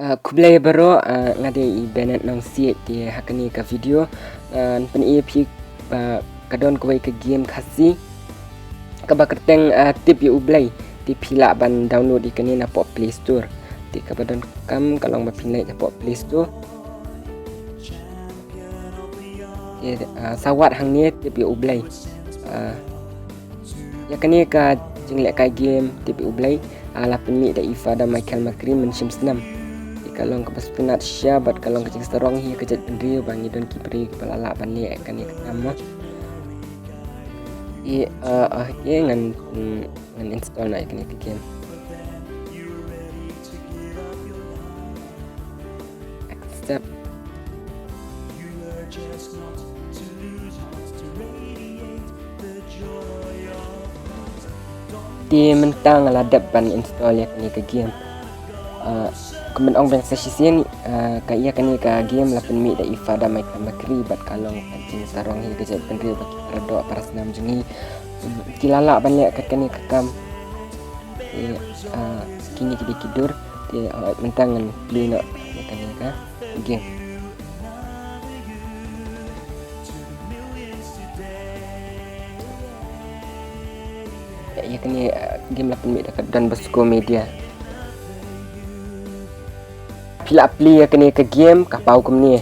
Kublai baru ngade I Bennett nong siet di hakani ka video pen ia pi kadon ko ke game khasi ka bakerteng tip yu ublai di pila ban download ikani na po Play Store di ka badon kam kalong ba pinai na po Play Store sawat hang ni tip yu ublai ya kani ka jinglek ka game tip yu ublai ala penmi da ifada Michael Makri menshim senam kalong ke paspenat syabat kalong ke sarong hi ke jat pendrio bangi don kipri kepala ban ni kan ni nama ngan install na kan ni game accept di mentang ala ban install ya kan ni game kemen ong bang session ka iya kani ka game la penmi da ifada mai kamakri bat kalong anjing sarong hi kejat pendri baki rado para senam jengi kilala banyak kat kani kakam kini kidi kidur di mentangan beli nak kani ka game iya kani game la penmi da dan Bosco Media pila pli kini ke game ka pau kum ni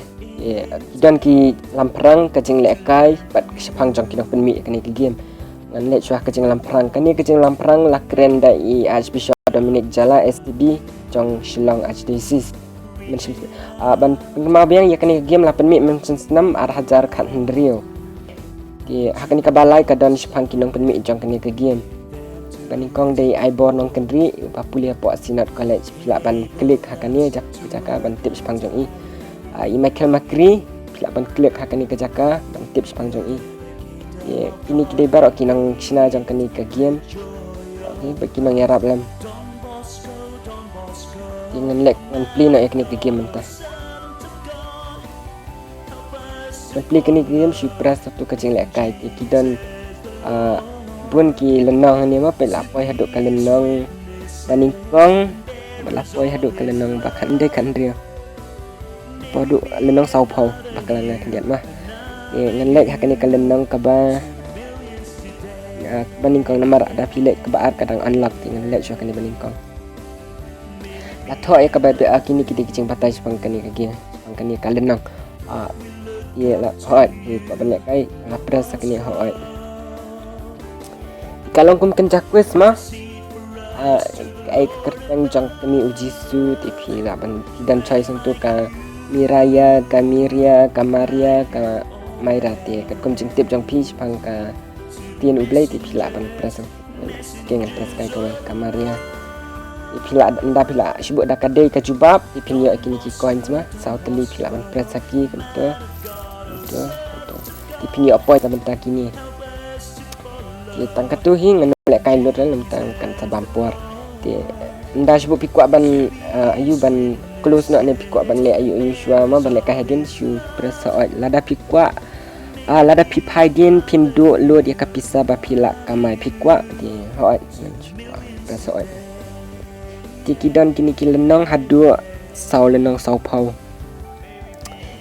dan ki lamprang ke jing lekai bat sepang jong kinong penmi kini ke game ngan le chua ke jing lamprang kani ke jing lamprang la keren da I Archbishop Dominic Jala STB jong Shillong Archdiocese mention ban pengma biang ya kini game la penmi mention senam ar hajar khat hendrio di hakani ka balai ka don sepang kinong penmi jong kini ke game Paningkong dari iBorn nong kendri papulia po Sinat College pila ban klik hakani jaka ban tips pangjong I Michael Makri pila ban klik hakani ke jaka ban tips pangjong kini kidai baru kinang sina jang kani ke game kinang yarap lam dengan lek ngan play nak kini ke game mentas play kini game super satu kecing lek kai kidan pun ki lenong ni ma pelapoi haduk ka lenong paningkong pelapoi haduk ka lenong bakan de kan dia poduk lenong saupau bakalan kan dia mah ngan lek hakani ka lenong ka ba paningkong nomor ada pilek ke baar kadang unlock dengan lek syakani paningkong la thoi ka ba kini kidi kicing patai pangkani ka gia pangkani ka lenong ye la hot pa banyak kai la press sakani hot kalau kum kencakwes mah ai kertang jang kami uji su tipi la ban dan chai untuk ka Miraya ka Miria ka Maria ka Mairate ka kum jing tip jang pi pang ka tien ublai tipi la ban press kengan press kai ka Maria tipi la anda pila sibuk dak kadai ka jubab tipi ni kini ki coins mah sau teli pila ban press saki betul tipi ni apa bentar kini tangkat tu hing lek kain lut dalam tangkan sabampuar ti nda sibuk pikwa ban ayu ban close nak ne pikwa ban le ayu shua ma ban lek kahadin shu presa lada pikwa lada pipaidin pindu lut ya kapisa ba pila kamai pikwa ti hot presa ti kidon kini kilenong hadu sau lenong sau pau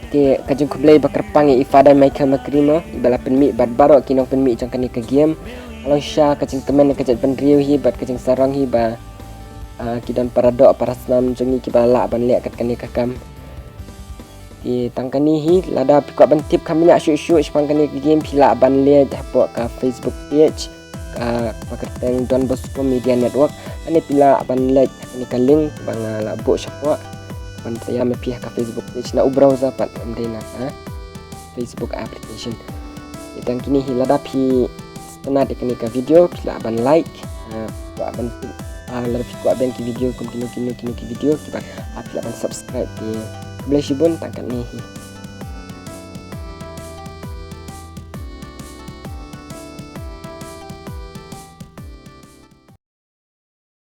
ti kajung kublai bakerpang ifada Michael Makrimo ibala penmi bad baro kinong penmi jang kani ke game kalau sya kacing temen kejat pendriu hi bat kacing sarang hi ba kidan paradok para senam jengi ki bala ban lek kat kani kakam di tangkani hi lada pikwa ban tip kami nak syuk sepang kani ke game pila ban le dapok ka Facebook page ka pakerteng Don Bosco Media Network ani pila ban like kani ka link bang la bok syapok ban saya mepi ka Facebook page na browser pat mdena Facebook application itang kini hi lada pi senat ikani ka video pila ban like ban la pikwa ban ki video kini video ki pila ban subscribe di boleh sibun tangkat ni